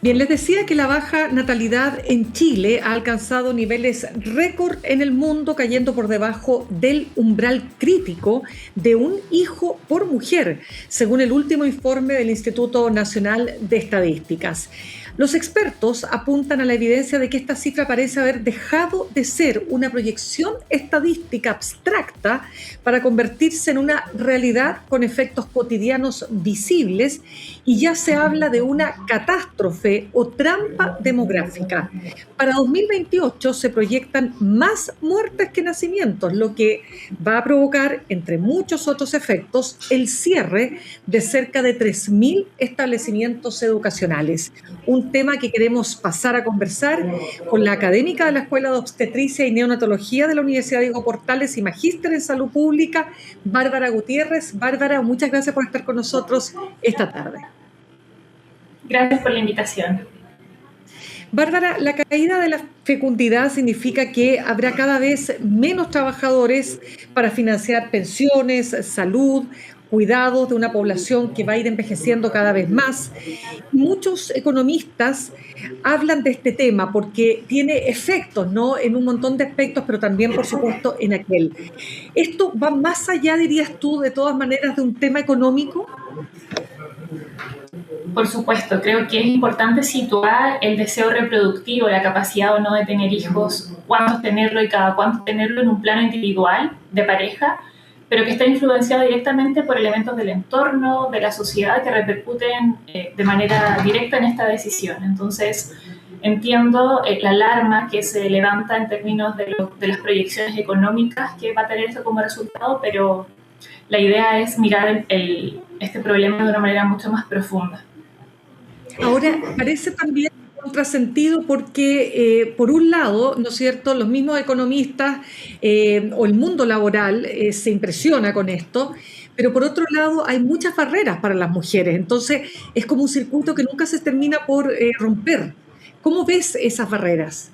Bien, les decía que la baja natalidad en Chile ha alcanzado niveles récord en el mundo, cayendo por debajo del umbral crítico de un hijo por mujer, según el último informe del Instituto Nacional de Estadísticas. Los expertos apuntan a la evidencia de que esta cifra parece haber dejado de ser una proyección estadística abstracta para convertirse en una realidad con efectos cotidianos visibles, y ya se habla de una catástrofe o trampa demográfica. Para 2028 se proyectan más muertes que nacimientos, lo que va a provocar, entre muchos otros efectos, el cierre de cerca de 3.000 establecimientos educacionales. Un tema que queremos pasar a conversar con la académica de la Escuela de Obstetricia y Neonatología de la Universidad Diego Portales y magíster en Salud Pública, Bárbara Gutiérrez. Bárbara, muchas gracias por estar con nosotros esta tarde. Gracias por la invitación. Bárbara, la caída de la fecundidad significa que habrá cada vez menos trabajadores para financiar pensiones, salud, cuidados de una población que va a ir envejeciendo cada vez más. Muchos economistas hablan de este tema porque tiene efectos, ¿no?, en un montón de aspectos, pero también, por supuesto, en aquel. ¿Esto va más allá, dirías tú, de todas maneras, de un tema económico? Por supuesto, creo que es importante situar el deseo reproductivo, la capacidad o no de tener hijos, cuántos tenerlo y cada cuánto tenerlo en un plano individual, de pareja, pero que está influenciado directamente por elementos del entorno, de la sociedad, que repercuten de manera directa en esta decisión. Entonces, entiendo la alarma que se levanta en términos de las proyecciones económicas que va a tener esto como resultado, pero la idea es mirar este problema de una manera mucho más profunda. Ahora, parece también contrasentido porque, por un lado, ¿no es cierto?, los mismos economistas o el mundo laboral se impresiona con esto, pero por otro lado hay muchas barreras para las mujeres, entonces es como un circuito que nunca se termina por romper. ¿Cómo ves esas barreras?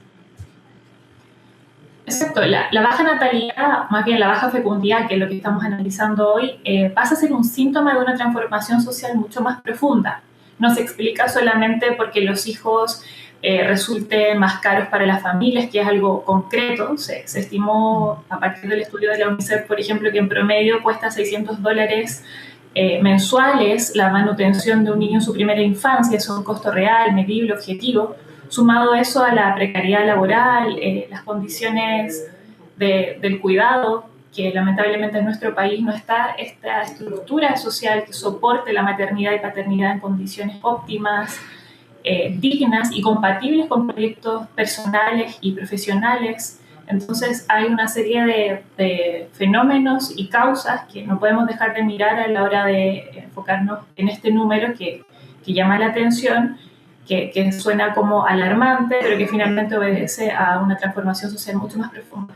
Exacto, la baja natalidad, más bien la baja fecundidad, que es lo que estamos analizando hoy, pasa a ser un síntoma de una transformación social mucho más profunda. No se explica solamente porque los hijos resulten más caros para las familias, que es algo concreto. Se estimó a partir del estudio de la UNICEF, por ejemplo, que en promedio cuesta $600 mensuales la manutención de un niño en su primera infancia. Es un costo real, medible, objetivo. Sumado eso a la precariedad laboral, las condiciones del cuidado, que lamentablemente en nuestro país no está esta estructura social que soporte la maternidad y paternidad en condiciones óptimas, dignas y compatibles con proyectos personales y profesionales. Entonces hay una serie de fenómenos y causas que no podemos dejar de mirar a la hora de enfocarnos en este número que llama la atención, que suena como alarmante, pero que finalmente obedece a una transformación social mucho más profunda.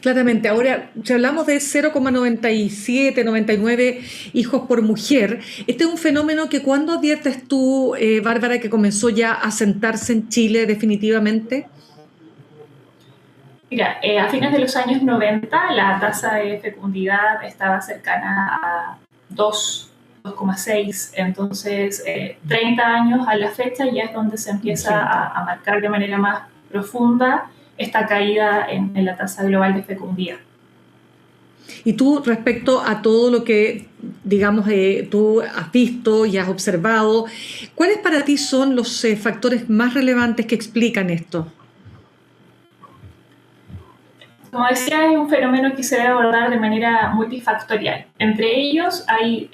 Claramente. Ahora, si hablamos de 0,97, 99 hijos por mujer, este es un fenómeno que, ¿cuándo adviertes tú, Bárbara, que comenzó ya a sentarse en Chile definitivamente? Mira, a fines de los años 90 la tasa de fecundidad estaba cercana a 2,6, entonces 30 años a la fecha ya es donde se empieza a marcar de manera más profunda esta caída en la tasa global de fecundidad. Y tú, respecto a todo lo que, digamos, tú has visto y has observado, ¿cuáles para ti son los factores más relevantes que explican esto? Como decía, es un fenómeno que se debe abordar de manera multifactorial. Entre ellos hay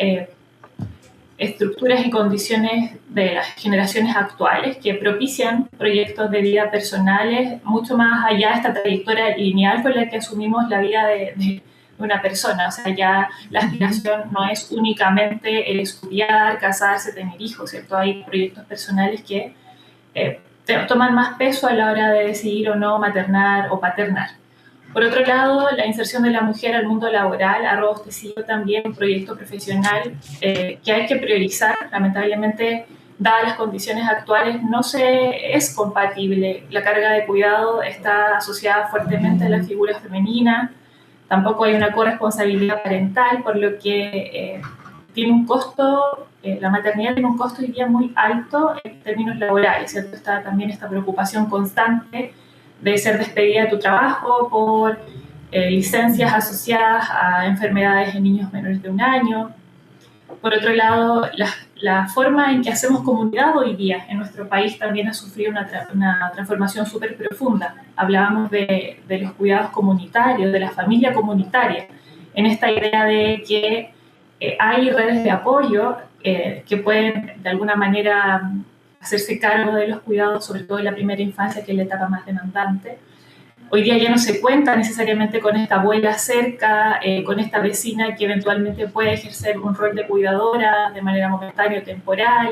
estructuras y condiciones de las generaciones actuales que propician proyectos de vida personales mucho más allá de esta trayectoria lineal con la que asumimos la vida de una persona. O sea, ya la aspiración no es únicamente el estudiar, casarse, tener hijos, ¿cierto? Hay proyectos personales que toman más peso a la hora de decidir o no maternar o paternar. Por otro lado, la inserción de la mujer al mundo laboral ha robustecido también un proyecto profesional que hay que priorizar. Lamentablemente, dadas las condiciones actuales, no es compatible. La carga de cuidado está asociada fuertemente a la figura femenina. tampoco hay una corresponsabilidad parental, por lo que tiene un costo, la maternidad tiene un costo hoy día muy alto en términos laborales, ¿cierto? Está también esta preocupación constante de ser despedida de tu trabajo por licencias asociadas a enfermedades en niños menores de 1 año. Por otro lado, la forma en que hacemos comunidad hoy día en nuestro país también ha sufrido una transformación súper profunda. Hablábamos de los cuidados comunitarios, de la familia comunitaria, en esta idea de que hay redes de apoyo que pueden de alguna manera hacerse cargo de los cuidados, sobre todo en la primera infancia, que es la etapa más demandante. Hoy día ya no se cuenta necesariamente con esta abuela cerca, con esta vecina que eventualmente puede ejercer un rol de cuidadora de manera momentánea o temporal.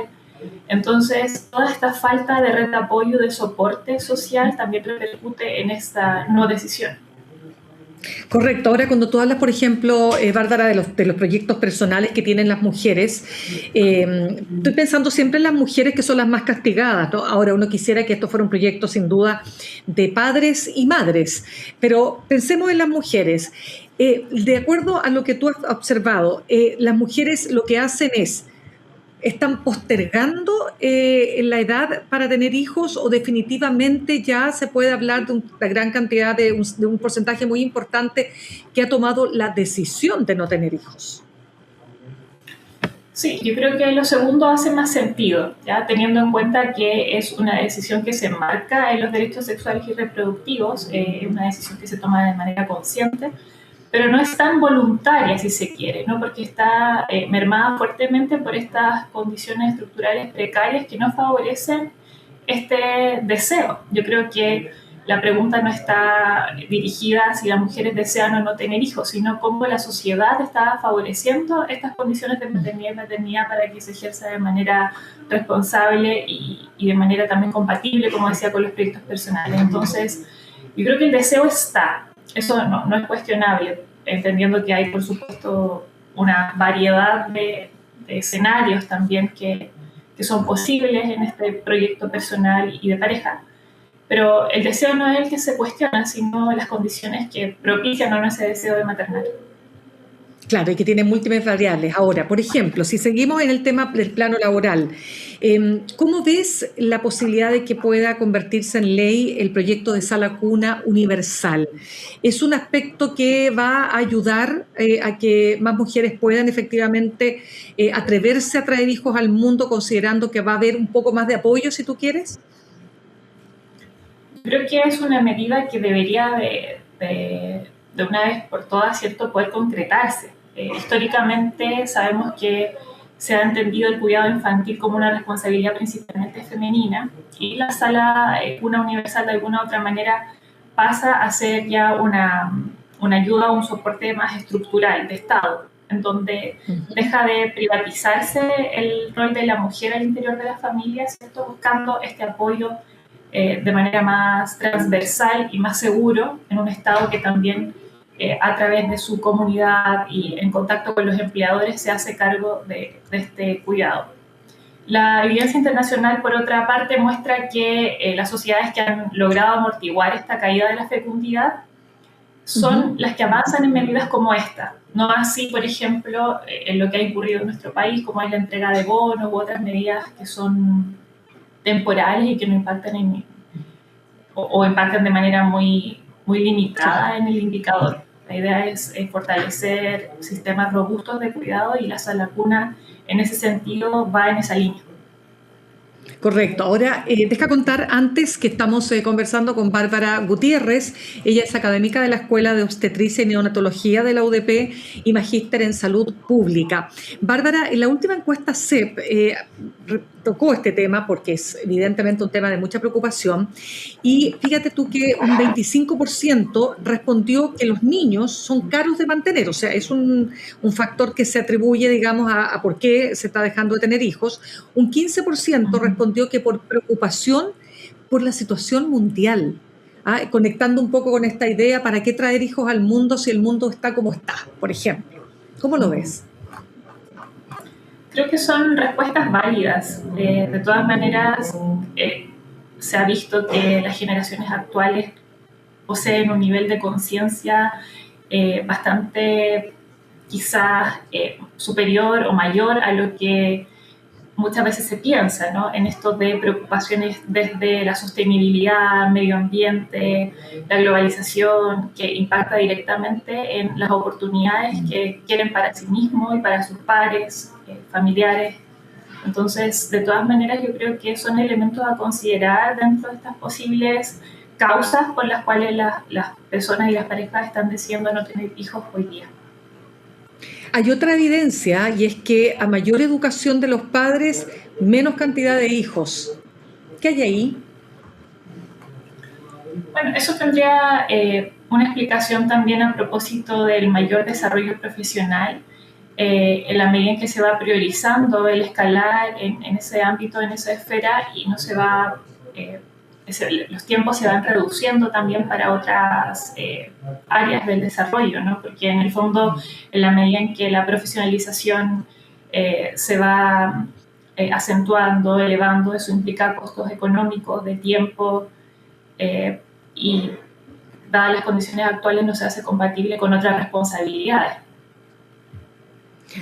Entonces, toda esta falta de red de apoyo, de soporte social, también repercute en esta no decisión. Correcto. Ahora, cuando tú hablas, por ejemplo, Bárbara, de los proyectos personales que tienen las mujeres, estoy pensando siempre en las mujeres que son las más castigadas, ¿no? Ahora, uno quisiera que esto fuera un proyecto, sin duda, de padres y madres, pero pensemos en las mujeres. De acuerdo a lo que tú has observado, las mujeres lo que hacen ¿están postergando la edad para tener hijos o definitivamente ya se puede hablar de una gran cantidad, de un porcentaje muy importante que ha tomado la decisión de no tener hijos? Sí, yo creo que lo segundo hace más sentido, ¿ya? Teniendo en cuenta que es una decisión que se enmarca en los derechos sexuales y reproductivos, es una decisión que se toma de manera consciente, pero no es tan voluntaria si se quiere, ¿no? Porque está mermada fuertemente por estas condiciones estructurales precarias que no favorecen este deseo. Yo creo que la pregunta no está dirigida a si las mujeres desean o no tener hijos, sino cómo la sociedad está favoreciendo estas condiciones de maternidad y maternidad para que se ejerza de manera responsable y de manera también compatible, como decía, con los proyectos personales. Entonces, yo creo que el deseo está, eso no es cuestionable, entendiendo que hay, por supuesto, una variedad de escenarios también que son posibles en este proyecto personal y de pareja. Pero el deseo no es el que se cuestiona, sino las condiciones que propician o no ese deseo de maternar. Claro, y que tiene múltiples variables. Ahora, por ejemplo, si seguimos en el tema del plano laboral, ¿cómo ves la posibilidad de que pueda convertirse en ley el proyecto de sala cuna universal? ¿Es un aspecto que va a ayudar a que más mujeres puedan efectivamente atreverse a traer hijos al mundo, considerando que va a haber un poco más de apoyo, si tú quieres? Creo que es una medida que debería de una vez por todas, ¿cierto?, poder concretarse. Históricamente sabemos que se ha entendido el cuidado infantil como una responsabilidad principalmente femenina y la sala cuna universal de alguna u otra manera pasa a ser ya una ayuda o un soporte más estructural de Estado, en donde deja de privatizarse el rol de la mujer al interior de las familias, ¿cierto?, buscando este apoyo de manera más transversal y más seguro en un Estado que también a través de su comunidad y en contacto con los empleadores se hace cargo de este cuidado. La evidencia internacional, por otra parte, muestra que las sociedades que han logrado amortiguar esta caída de la fecundidad son las que avanzan en medidas como esta. No así, por ejemplo, en lo que ha ocurrido en nuestro país, como es la entrega de bonos u otras medidas que son temporales y que no impactan o impactan de manera muy limitada en el indicador. La idea es fortalecer sistemas robustos de cuidado y la sala cuna en ese sentido va en esa línea. Correcto. Ahora, deja contar antes que estamos conversando con Bárbara Gutiérrez. Ella es académica de la Escuela de Obstetricia y Neonatología de la UDP y magíster en salud pública. Bárbara, en la última encuesta CEP tocó este tema porque es evidentemente un tema de mucha preocupación y fíjate tú que un 25% respondió que los niños son caros de mantener, o sea, es un factor que se atribuye, digamos, a por qué se está dejando de tener hijos. Un 15% respondió que por preocupación por la situación mundial, conectando un poco con esta idea, ¿para qué traer hijos al mundo si el mundo está como está, por ejemplo? ¿Cómo lo ves? Creo que son respuestas válidas. De todas maneras, se ha visto que las generaciones actuales poseen un nivel de conciencia bastante quizás superior o mayor a lo que muchas veces se piensa, ¿no? En esto de preocupaciones desde la sostenibilidad, medio ambiente, la globalización, que impacta directamente en las oportunidades que quieren para sí mismos y para sus pares, familiares. Entonces, de todas maneras, yo creo que son elementos a considerar dentro de estas posibles causas por las cuales las personas y las parejas están decidiendo no tener hijos hoy día. Hay otra evidencia y es que a mayor educación de los padres, menos cantidad de hijos. ¿Qué hay ahí? Bueno, eso tendría una explicación también a propósito del mayor desarrollo profesional, en la medida en que se va priorizando el escalar en ese ámbito, en esa esfera, y no se va, los tiempos se van reduciendo también para otras áreas del desarrollo, ¿no? Porque en el fondo, en la medida en que la profesionalización se va acentuando, elevando, eso implica costos económicos, de tiempo, y dadas las condiciones actuales no se hace compatible con otras responsabilidades.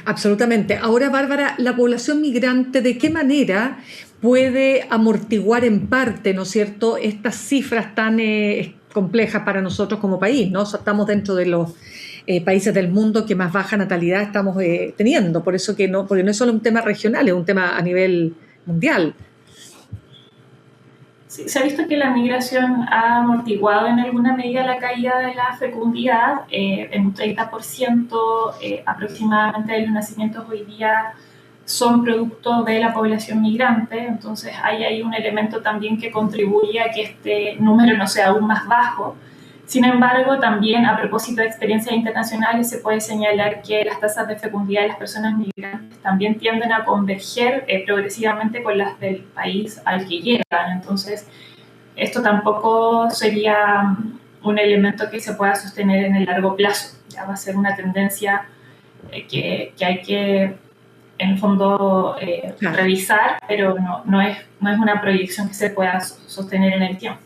Absolutamente. Ahora, Bárbara, la población migrante, ¿de qué manera puede amortiguar en parte, ¿no es cierto?, estas cifras tan complejas para nosotros como país, ¿no? O sea, estamos dentro de los países del mundo que más baja natalidad estamos teniendo, por eso que no, porque no es solo un tema regional, es un tema a nivel mundial. Sí, se ha visto que la migración ha amortiguado en alguna medida la caída de la fecundidad, en un 30% aproximadamente de los nacimientos hoy día son producto de la población migrante, entonces hay ahí un elemento también que contribuye a que este número no sea aún más bajo. Sin embargo, también a propósito de experiencias internacionales se puede señalar que las tasas de fecundidad de las personas migrantes también tienden a converger progresivamente con las del país al que llegan. Entonces, esto tampoco sería un elemento que se pueda sostener en el largo plazo. Ya va a ser una tendencia que hay que, en el fondo, revisar, pero no es una proyección que se pueda sostener en el tiempo.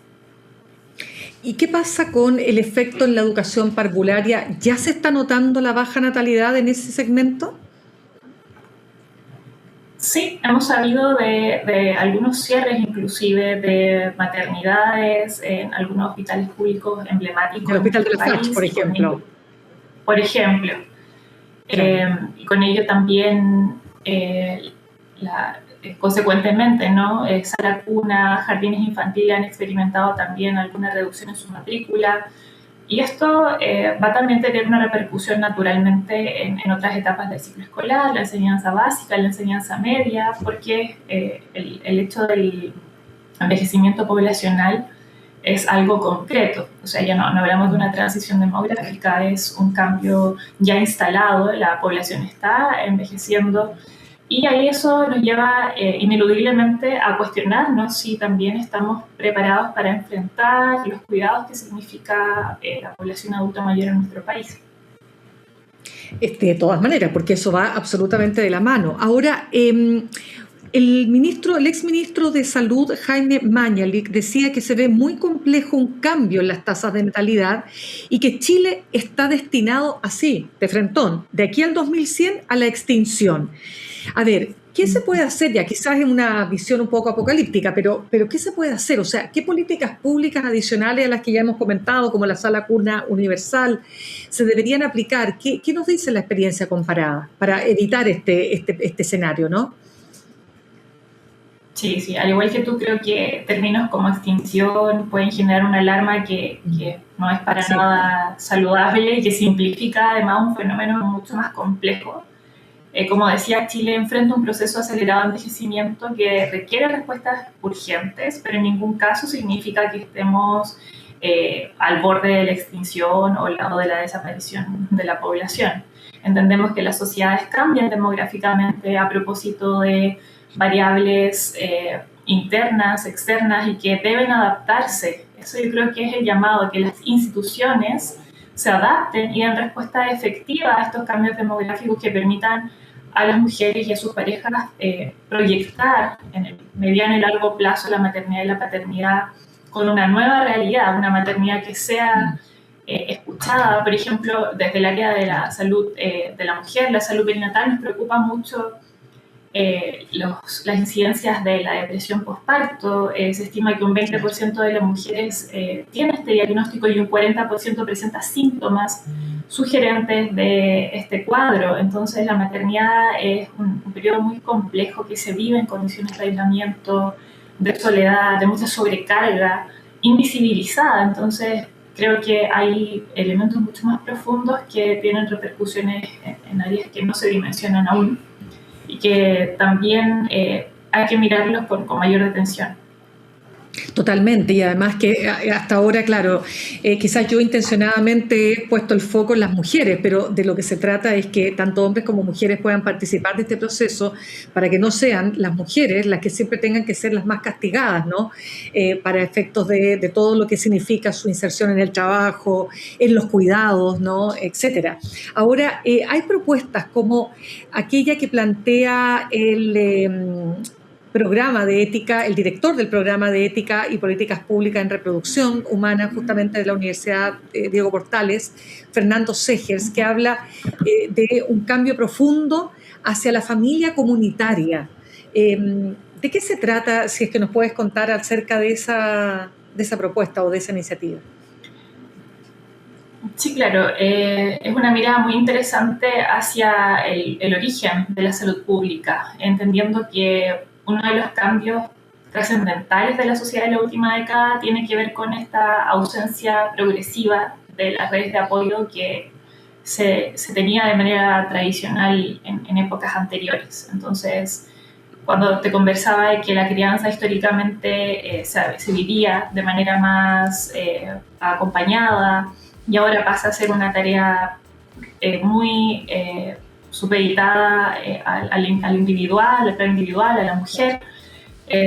¿Y qué pasa con el efecto en la educación parvularia? ¿Ya se está notando la baja natalidad en ese segmento? Sí, hemos sabido de algunos cierres inclusive de maternidades en algunos hospitales públicos emblemáticos. El Hospital de la Foch, por ejemplo. Por ejemplo. Y con ello también, consecuentemente, ¿no? Sala Cuna, jardines infantiles han experimentado también alguna reducción en su matrícula. Y esto va a también tener una repercusión naturalmente en otras etapas del ciclo escolar, la enseñanza básica, la enseñanza media, porque el hecho del envejecimiento poblacional es algo concreto. O sea, ya no hablamos de una transición demográfica, es un cambio ya instalado, la población está envejeciendo. Y ahí eso nos lleva ineludiblemente a cuestionarnos si también estamos preparados para enfrentar los cuidados que significa la población adulta mayor en nuestro país. De todas maneras, porque eso va absolutamente de la mano. Ahora, el exministro de Salud, Jaime Mañalich, decía que se ve muy complejo un cambio en las tasas de natalidad y que Chile está destinado así, de frentón, de aquí al 2100 a la extinción. A ver, ¿qué se puede hacer? Ya quizás es una visión un poco apocalíptica, pero ¿qué se puede hacer? O sea, ¿qué políticas públicas adicionales a las que ya hemos comentado, como la Sala Cuna Universal, se deberían aplicar? ¿Qué nos dice la experiencia comparada para evitar este escenario, no? Sí, al igual que tú, creo que términos como extinción pueden generar una alarma que no es para nada saludable y que simplifica además un fenómeno mucho más complejo. Como decía, Chile enfrenta un proceso acelerado de envejecimiento que requiere respuestas urgentes, pero en ningún caso significa que estemos al borde de la extinción o de la desaparición de la población. Entendemos que las sociedades cambian demográficamente a propósito de variables internas, externas, y que deben adaptarse. Eso yo creo que es el llamado, que las instituciones se adapten y den respuesta efectiva a estos cambios demográficos que permitan a las mujeres y a sus parejas proyectar en el mediano y largo plazo la maternidad y la paternidad con una nueva realidad, una maternidad que sea escuchada. Por ejemplo, desde el área de la salud de la mujer, la salud perinatal, nos preocupa mucho las incidencias de la depresión postparto. Se estima que un 20% de las mujeres tiene este diagnóstico y un 40% presenta síntomas sugerentes de este cuadro. Entonces, la maternidad es un periodo muy complejo que se vive en condiciones de aislamiento, de soledad, de mucha sobrecarga, invisibilizada. Entonces, creo que hay elementos mucho más profundos que tienen repercusiones en áreas que no se dimensionan aún y que también hay que mirarlos con mayor detención. Totalmente, y además que hasta ahora, claro, quizás yo intencionadamente he puesto el foco en las mujeres, pero de lo que se trata es que tanto hombres como mujeres puedan participar de este proceso para que no sean las mujeres las que siempre tengan que ser las más castigadas, ¿no? Para efectos de todo lo que significa su inserción en el trabajo, en los cuidados, ¿no? Etcétera. Ahora, hay propuestas como aquella que plantea programa de ética, el director del programa de ética y políticas públicas en reproducción humana, justamente de la Universidad Diego Portales, Fernando Segers, que habla de un cambio profundo hacia la familia comunitaria. ¿De qué se trata, si es que nos puedes contar acerca de esa propuesta o de esa iniciativa? Sí, claro. Es una mirada muy interesante hacia el origen de la salud pública, entendiendo que uno de los cambios trascendentales de la sociedad de la última década tiene que ver con esta ausencia progresiva de las redes de apoyo que se tenía de manera tradicional en épocas anteriores. Entonces, cuando te conversaba de que la crianza históricamente se vivía de manera más acompañada y ahora pasa a ser una tarea muy supeditada al individual, al plan individual, a la mujer,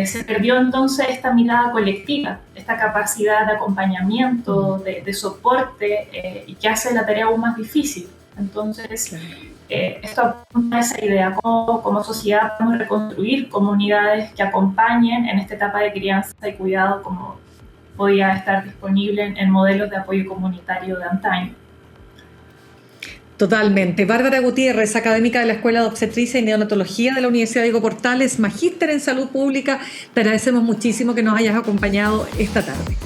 se perdió entonces esta mirada colectiva, esta capacidad de acompañamiento, de soporte, y que hace la tarea aún más difícil. Entonces, esto apunta a esa idea, cómo como sociedad podemos reconstruir comunidades que acompañen en esta etapa de crianza y cuidado como podía estar disponible en modelos de apoyo comunitario de antaño. Totalmente. Bárbara Gutiérrez, académica de la Escuela de Obstetricia y Neonatología de la Universidad Diego Portales, magíster en Salud Pública, te agradecemos muchísimo que nos hayas acompañado esta tarde.